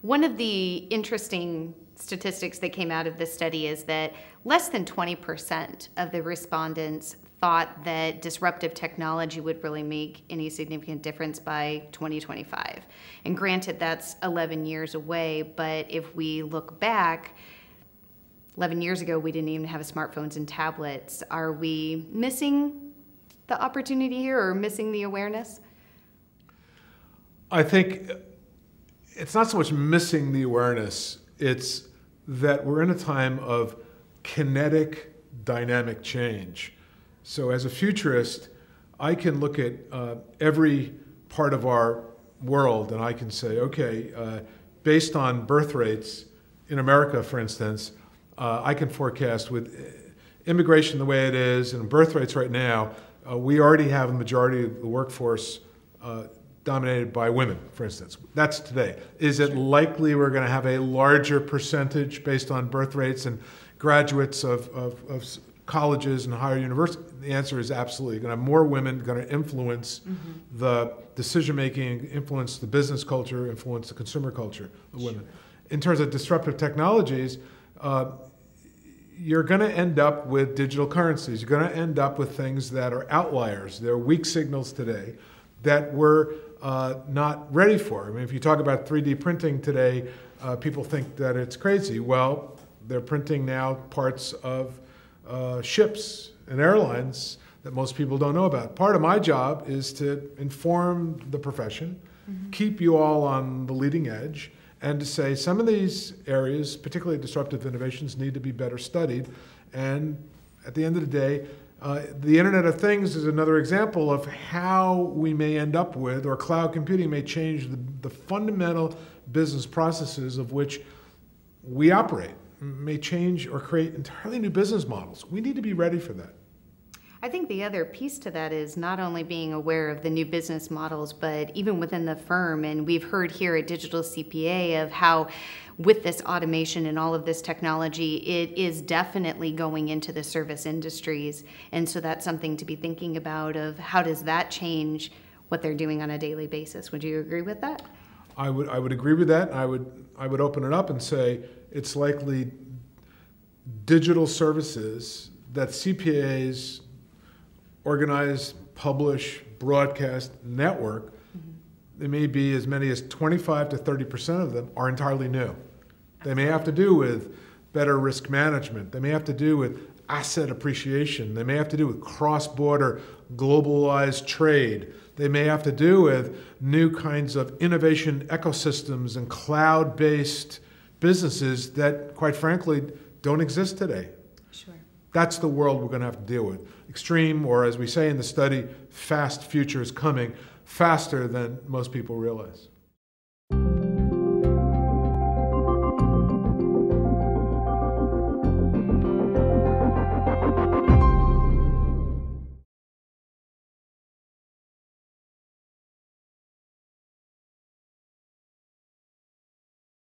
One of the interesting statistics that came out of this study is that less than 20% of the respondents thought that disruptive technology would really make any significant difference by 2025. And granted, that's 11 years away, but if we look back, 11 years ago, we didn't even have smartphones and tablets. Are we missing the opportunity here or missing the awareness? I think it's not so much missing the awareness, it's that we're in a time of kinetic, dynamic change. So as a futurist, I can look at every part of our world and I can say, okay, based on birth rates in America, for instance, I can forecast with immigration the way it is and birth rates right now, we already have a majority of the workforce dominated by women, for instance. That's today. Is it likely we're going to have a larger percentage based on birth rates and graduates of colleges and higher universities? The answer is absolutely. You're going to have more women going to influence the decision-making, influence the business culture, influence the consumer culture of women. In terms of disruptive technologies, you're going to end up with digital currencies. You're going to end up with things that are outliers. They're weak signals today that we're not ready for. I mean, if you talk about 3D printing today, people think that it's crazy. Well, they're printing now parts of ships and airlines that most people don't know about. Part of my job is to inform the profession, keep you all on the leading edge, and to say some of these areas, particularly disruptive innovations, need to be better studied. And at the end of the day, the Internet of Things is another example of how we may end up with, or cloud computing may change the fundamental business processes of which we operate, may change or create entirely new business models. We need to be ready for that. I think the other piece to that is not only being aware of the new business models, but even within the firm. And we've heard here at Digital CPA of how with this automation and all of this technology, it is definitely going into the service industries. And so that's something to be thinking about of how does that change what they're doing on a daily basis. Would you agree with that? I would agree with that. I would open it up and say it's likely digital services that CPAs organize, publish, broadcast, network, there may be as many as 25 to 30% of them are entirely new. They may have to do with better risk management. They may have to do with asset appreciation. They may have to do with cross-border globalized trade. They may have to do with new kinds of innovation ecosystems and cloud-based businesses that, quite frankly, don't exist today. Sure. That's the world we're going to have to deal with. Extreme, or as we say in the study, fast future is coming faster than most people realize.